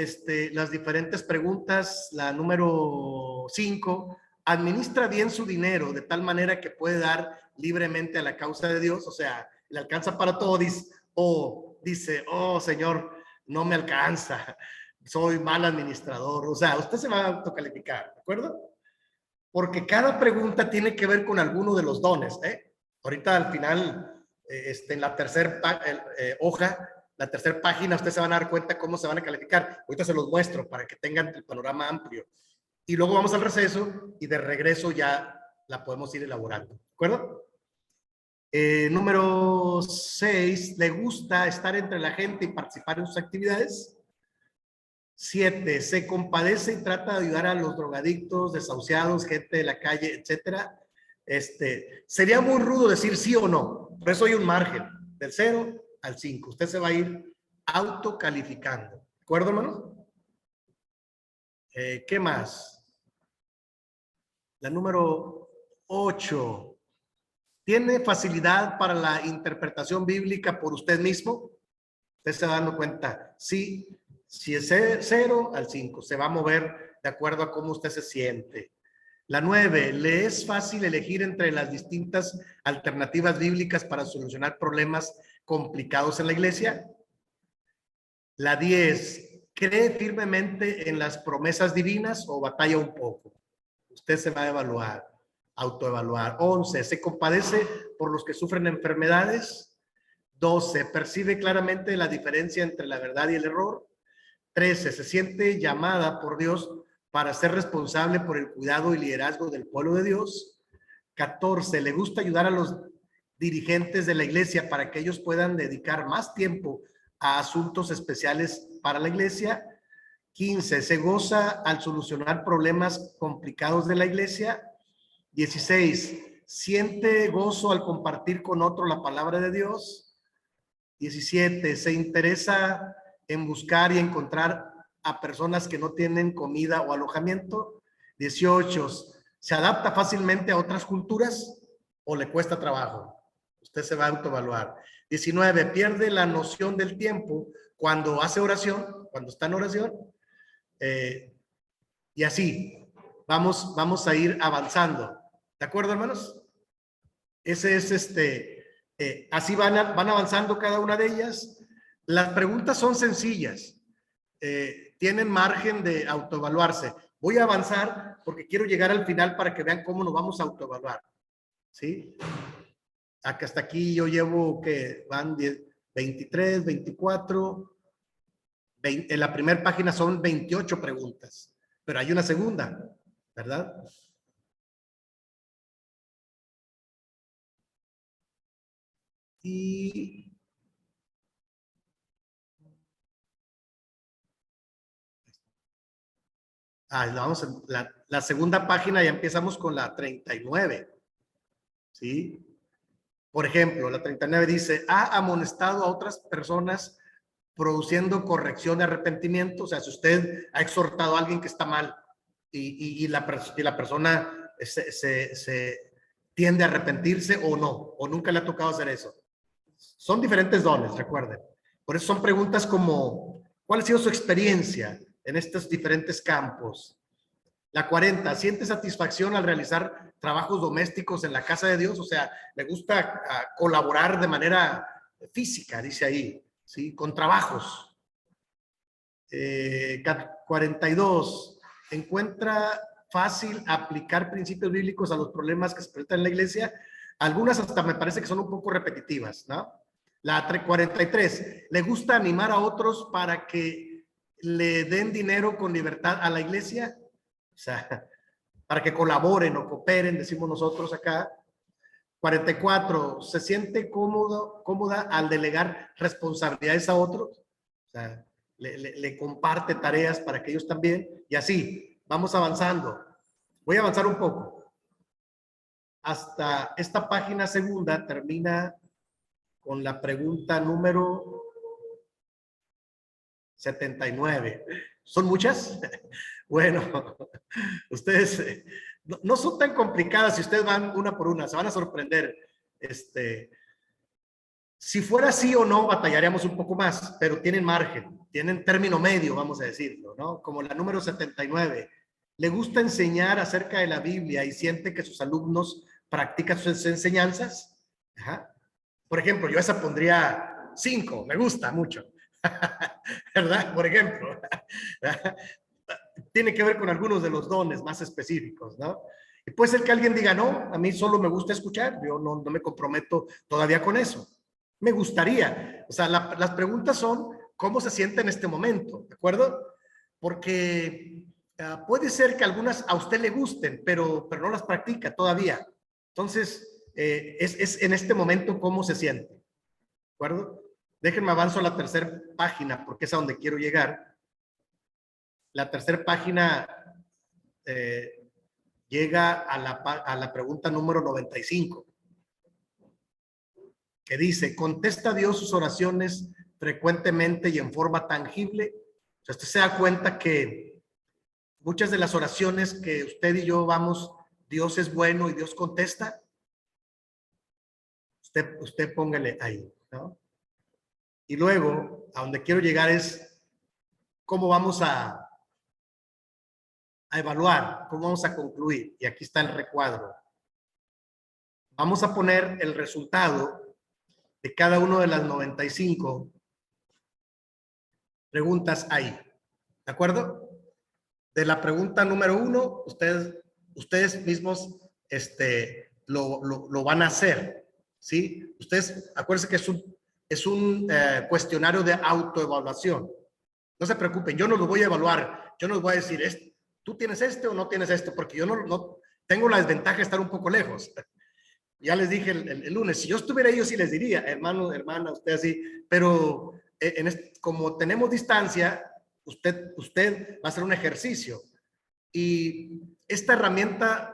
las diferentes preguntas. La número 5, administra bien su dinero de tal manera que puede dar libremente a la causa de Dios, o sea, le alcanza para todo, dice, oh Señor, no me alcanza, soy mal administrador. O sea, usted se va a autocalificar, ¿de acuerdo? Porque cada pregunta tiene que ver con alguno de los dones, ¿eh? Ahorita al final, en la tercera hoja, la tercera página, ustedes se van a dar cuenta cómo se van a calificar. Ahorita se los muestro para que tengan el panorama amplio. Y luego vamos al receso y de regreso ya la podemos ir elaborando. ¿De acuerdo? Número 6, ¿le gusta estar entre la gente y participar en sus actividades? 7, se compadece y trata de ayudar a los drogadictos, desahuciados, gente de la calle, etcétera. Sería muy rudo decir sí o no. Por eso hay un margen del 0 al 5. Usted se va a ir autocalificando. ¿De acuerdo, hermano? ¿Qué más? La número 8. ¿Tiene facilidad para la interpretación bíblica por usted mismo? Usted se va dando cuenta. Sí, si es 0 al 5, se va a mover de acuerdo a cómo usted se siente. La 9, ¿le es fácil elegir entre las distintas alternativas bíblicas para solucionar problemas complicados en la iglesia? La 10, ¿cree firmemente en las promesas divinas o batalla un poco? Usted se va a evaluar, autoevaluar. 11, ¿se compadece por los que sufren enfermedades? 12, ¿percibe claramente la diferencia entre la verdad y el error? 13, ¿se siente llamada por Dios para ser responsable por el cuidado y liderazgo del pueblo de Dios? 14, ¿le gusta ayudar a los dirigentes de la iglesia para que ellos puedan dedicar más tiempo a asuntos especiales para la iglesia? 15, ¿se goza al solucionar problemas complicados de la iglesia? 16, ¿siente gozo al compartir con otro la palabra de Dios? 17, ¿se interesa en buscar y encontrar a personas que no tienen comida o alojamiento? 18, ¿se adapta fácilmente a otras culturas o le cuesta trabajo? Usted se va a autoevaluar. 19, ¿pierde la noción del tiempo cuando hace oración, cuando está en oración? Y así, vamos a ir avanzando. ¿De acuerdo, hermanos? Ese es así van avanzando cada una de ellas. Las preguntas son sencillas. Tienen margen de autoevaluarse. Voy a avanzar porque quiero llegar al final para que vean cómo nos vamos a autoevaluar. ¿Sí? Hasta aquí yo llevo que van 23, 24. En la primera página son 28 preguntas, pero hay una segunda, ¿verdad? Y vamos a la segunda página, ya empezamos con la 39. ¿Sí? Por ejemplo, la 39 dice, ha amonestado a otras personas produciendo corrección de arrepentimiento. O sea, si usted ha exhortado a alguien que está mal y la persona se tiende a arrepentirse o no, o nunca le ha tocado hacer eso. Son diferentes dones, recuerden. Por eso son preguntas como, ¿cuál ha sido su experiencia en estos diferentes campos? La 40, ¿siente satisfacción al realizar trabajos domésticos en la casa de Dios? O sea, me gusta colaborar de manera física, dice ahí, ¿sí? Con trabajos. 42, ¿encuentra fácil aplicar principios bíblicos a los problemas que se presentan en la iglesia? Algunas hasta me parece que son un poco repetitivas, ¿no? La 43, ¿le gusta animar a otros para que le den dinero con libertad a la iglesia? O sea, para que colaboren o cooperen, decimos nosotros acá. 44, ¿se siente cómoda al delegar responsabilidades a otros? O sea, le comparte tareas para que ellos también, y así, vamos avanzando. Voy a avanzar un poco. Hasta esta página segunda termina con la pregunta número 79. ¿Son muchas? Bueno, ustedes no son tan complicadas si ustedes van una por una, se van a sorprender. Si fuera sí o no, batallaríamos un poco más, pero tienen margen, tienen término medio, vamos a decirlo, ¿no? Como la número 79. Le gusta enseñar acerca de la Biblia y siente que sus alumnos practican sus enseñanzas. Ajá. Por ejemplo, yo esa pondría 5, me gusta mucho. ¿Verdad? Por ejemplo. Tiene que ver con algunos de los dones más específicos, ¿no? Y puede ser que alguien diga, no, a mí solo me gusta escuchar, yo no me comprometo todavía con eso. Me gustaría, o sea, las preguntas son, ¿cómo se siente en este momento? ¿De acuerdo? Porque puede ser que algunas a usted le gusten, pero no las practica todavía. Entonces, es en este momento cómo se siente. ¿De acuerdo? Déjenme avanzo a la tercera página, porque es a donde quiero llegar. La tercera página llega a la pregunta número 95, que dice, ¿contesta Dios sus oraciones frecuentemente y en forma tangible? O sea, usted se da cuenta que muchas de las oraciones que usted y yo vamos, Dios es bueno y Dios contesta. Usted póngale ahí, ¿no? Y luego, a donde quiero llegar es cómo vamos a evaluar, cómo vamos a concluir. Y aquí está el recuadro. Vamos a poner el resultado de cada una de las 95 preguntas ahí. ¿De acuerdo? De la pregunta número 1, ustedes mismos lo van a hacer. ¿Sí? Ustedes, acuérdense que es un cuestionario de autoevaluación. No se preocupen, yo no lo voy a evaluar. Yo no les voy a decir, ¿tú tienes o no tienes esto? Porque yo no tengo la desventaja de estar un poco lejos. Ya les dije el lunes, si yo estuviera ahí, yo sí les diría, hermano, hermana, usted así, pero como tenemos distancia, usted va a hacer un ejercicio. Y esta herramienta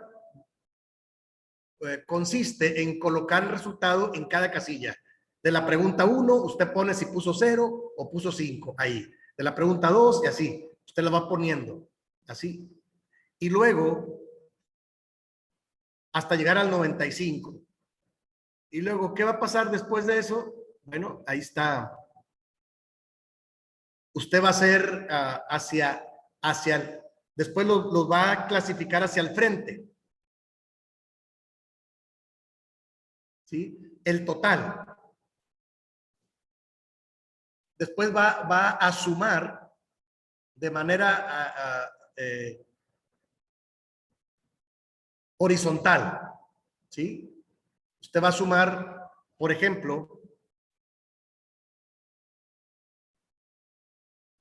consiste en colocar el resultado en cada casilla. De la pregunta 1, usted pone si puso 0 o puso 5 ahí. De la pregunta 2 y así. Usted la va poniendo así. Y luego, hasta llegar al 95. Y luego, ¿qué va a pasar después de eso? Bueno, ahí está. Usted va a hacer después los va a clasificar hacia el frente. ¿Sí? El total. Después va a sumar de manera horizontal. ¿Sí? Usted va a sumar, por ejemplo,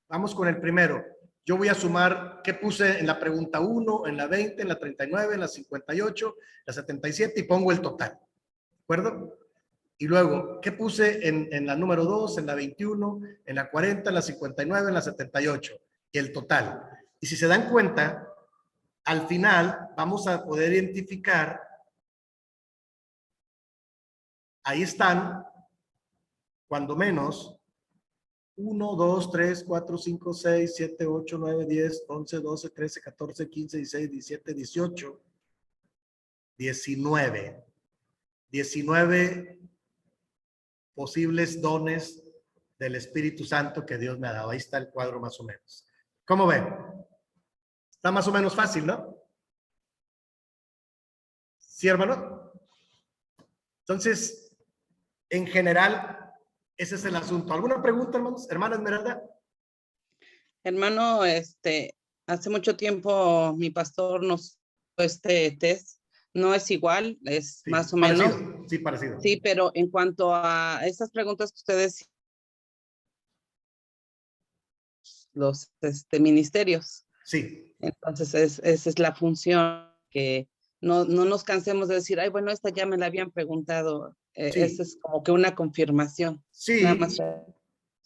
vamos con el primero. Yo voy a sumar qué puse en la pregunta 1, en la 20, en la 39, en la 58, la 77 y pongo el total. ¿De acuerdo? Y luego, ¿qué puse en la número 2, en la 21, en la 40, en la 59, en la 78? Y el total. Y si se dan cuenta, al final vamos a poder identificar, ahí están, cuando menos, 1, 2, 3, 4, 5, 6, 7, 8, 9, 10, 11, 12, 13, 14, 15, 16, 17, 18, 19. 19 posibles dones del Espíritu Santo que Dios me ha dado. Ahí está el cuadro más o menos. ¿Cómo ven? Está más o menos fácil, ¿no? ¿Sí, hermano? Entonces, en general, ese es el asunto. ¿Alguna pregunta, hermanos? Hermana Esmeralda. Hermano, hace mucho tiempo mi pastor nos test. No es igual, es Sí, más o parecido, menos. sí, parecido. Sí, pero en cuanto a estas preguntas que ustedes, los ministerios. Sí. Entonces, esa es la función que no nos cansemos de decir, ay, bueno, esta ya me la habían preguntado. Sí. Esa es como que una confirmación. Sí, Nada más.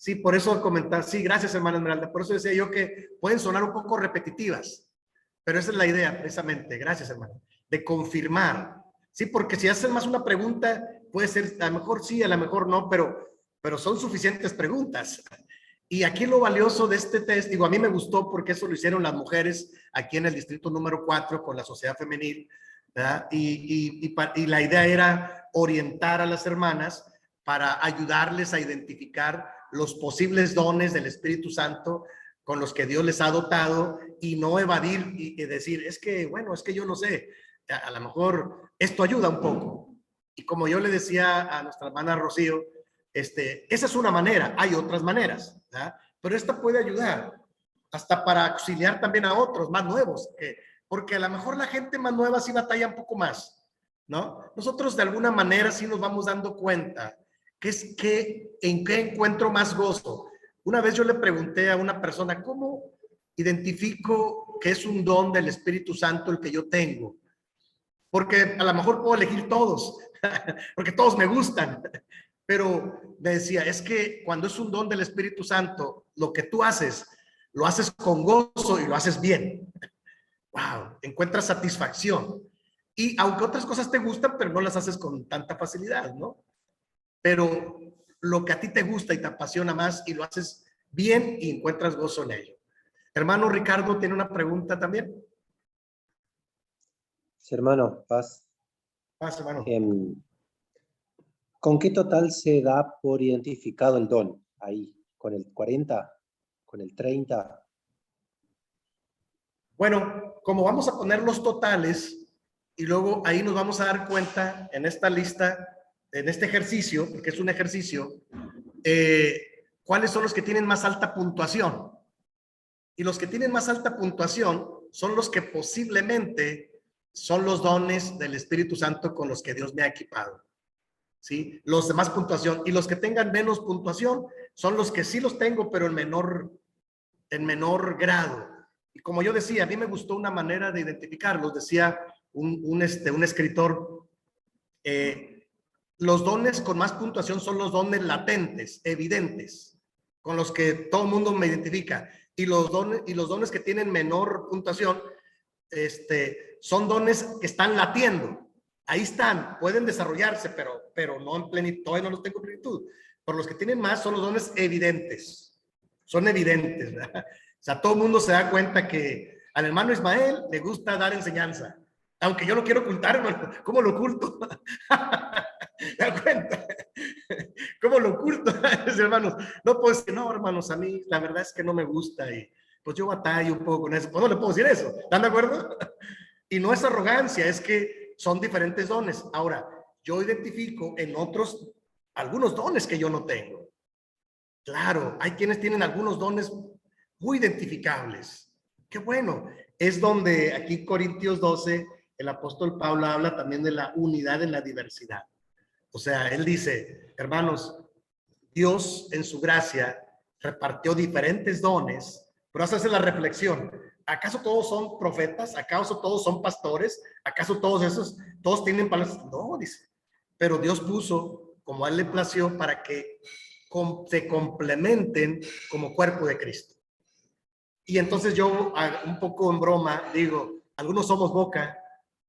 sí, por eso comentar, sí, gracias hermana Esmeralda, por eso decía yo que pueden sonar un poco repetitivas, pero esa es la idea precisamente, gracias hermano, de confirmar, sí, porque si haces más una pregunta, puede ser, a lo mejor sí, a lo mejor no, pero son suficientes preguntas. Y aquí lo valioso de este test, digo, a mí me gustó porque eso lo hicieron las mujeres aquí en el distrito número 4 con la sociedad femenil, ¿verdad? Y la idea era orientar a las hermanas para ayudarles a identificar los posibles dones del Espíritu Santo con los que Dios les ha dotado y no evadir y decir, es que, bueno, es que yo no sé, a lo mejor esto ayuda un poco. Y como yo le decía a nuestra hermana Rocío, esa es una manera, hay otras maneras, ¿verdad? Pero esta puede ayudar hasta para auxiliar también a otros más nuevos, porque a lo mejor la gente más nueva sí batalla un poco más, ¿no? Nosotros de alguna manera sí nos vamos dando cuenta en qué encuentro más gozo. Una vez yo le pregunté a una persona, ¿cómo identifico que es un don del Espíritu Santo el que yo tengo? Porque a lo mejor puedo elegir todos, porque todos me gustan. Pero me decía, es que cuando es un don del Espíritu Santo, lo que tú haces, lo haces con gozo y lo haces bien. Wow, encuentras satisfacción. Y aunque otras cosas te gustan, pero no las haces con tanta facilidad, ¿no? Pero lo que a ti te gusta y te apasiona más y lo haces bien y encuentras gozo en ello. Hermano Ricardo tiene una pregunta también. Sí, hermano, paz. Paz, hermano. ¿Con qué total se da por identificado el don? Ahí, ¿con el 40? ¿Con el 30? Bueno, como vamos a poner los totales y luego ahí nos vamos a dar cuenta en esta lista, en este ejercicio, porque es un ejercicio, cuáles son los que tienen más alta puntuación. Y los que tienen más alta puntuación son los que posiblemente son los dones del Espíritu Santo con los que Dios me ha equipado. ¿Sí? Los de más puntuación. Y los que tengan menos puntuación son los que sí los tengo, pero en menor grado. Y como yo decía, a mí me gustó una manera de identificarlos. Decía un escritor, los dones con más puntuación son los dones latentes, evidentes, con los que todo el mundo me identifica. Y los dones que tienen menor puntuación, son dones que están latiendo. Ahí están, pueden desarrollarse, pero no en plenitud, todavía no los tengo en plenitud. Pero los que tienen más son los dones evidentes. Son evidentes, ¿verdad? O sea, todo el mundo se da cuenta que al hermano Ismael le gusta dar enseñanza. Aunque yo lo quiero ocultar, hermano. ¿Cómo lo oculto? ¿Te das cuenta? ¿Cómo lo oculto? Hermanos, no puedo decir, no, hermanos, a mí la verdad es que no me gusta y pues yo batallo un poco con eso. Pues no le puedo decir eso. ¿Están de acuerdo? Y no es arrogancia, es que son diferentes dones. Ahora, yo identifico en otros algunos dones que yo no tengo. Claro, hay quienes tienen algunos dones muy identificables. Qué bueno. Es donde aquí Corintios 12, el apóstol Pablo habla también de la unidad en la diversidad. O sea, él dice, hermanos, Dios en su gracia repartió diferentes dones, pero hace la reflexión. ¿Acaso todos son profetas? ¿Acaso todos son pastores? ¿Acaso todos tienen palabras? No, dice. Pero Dios puso, como a él le plació, para que se complementen como cuerpo de Cristo. Y entonces yo, un poco en broma, digo, algunos somos boca,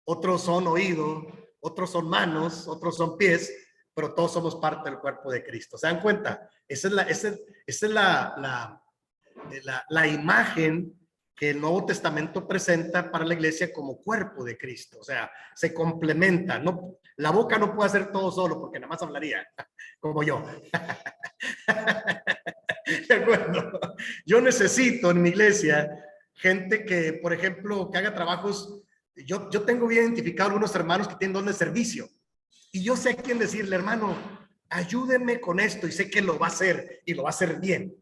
otros son oído, otros son manos, otros son pies, pero todos somos parte del cuerpo de Cristo. ¿Se dan cuenta? Esa es la imagen que el Nuevo Testamento presenta para la iglesia como cuerpo de Cristo. O sea, se complementa. No, la boca no puede hacer todo solo porque nada más hablaría, como yo. De acuerdo. Yo necesito en mi iglesia gente que, por ejemplo, que haga trabajos. Yo tengo bien identificado algunos hermanos que tienen don de servicio. Y yo sé a quién decirle, hermano, ayúdenme con esto y sé que lo va a hacer y lo va a hacer bien.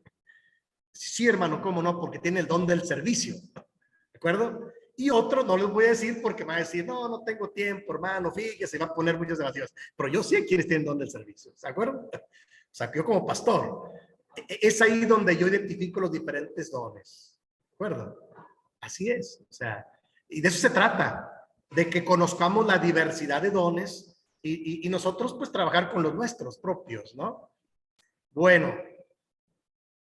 Sí, hermano, ¿cómo no? Porque tiene el don del servicio. ¿De acuerdo? Y otro no les voy a decir porque me va a decir, no tengo tiempo, hermano, fíjese, va a poner muchas evasivas. Pero yo sé a quienes tienen don del servicio. ¿De acuerdo? O sea, yo como pastor, es ahí donde yo identifico los diferentes dones. ¿De acuerdo? Así es. O sea, y de eso se trata. de que conozcamos la diversidad de dones y nosotros pues trabajar con los nuestros propios, ¿no? Bueno,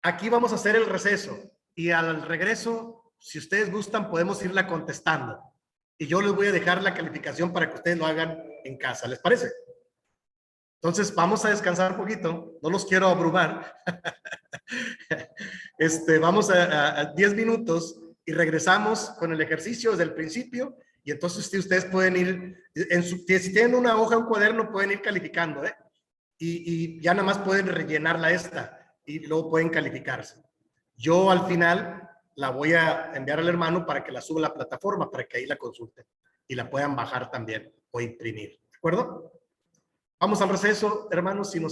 aquí vamos a hacer el receso y al regreso, si ustedes gustan, podemos irla contestando. Y yo les voy a dejar la calificación para que ustedes lo hagan en casa. ¿Les parece? Entonces, vamos a descansar un poquito. No los quiero abrumar. Vamos a 10 minutos y regresamos con el ejercicio desde el principio. Y entonces ustedes pueden ir, si tienen una hoja, un cuaderno, pueden ir calificando, ¿eh? Y ya nada más pueden rellenarla esta y luego pueden calificarse. Yo al final la voy a enviar al hermano para que la suba a la plataforma, para que ahí la consulten y la puedan bajar también o imprimir. ¿De acuerdo? Vamos al receso, hermanos, si nos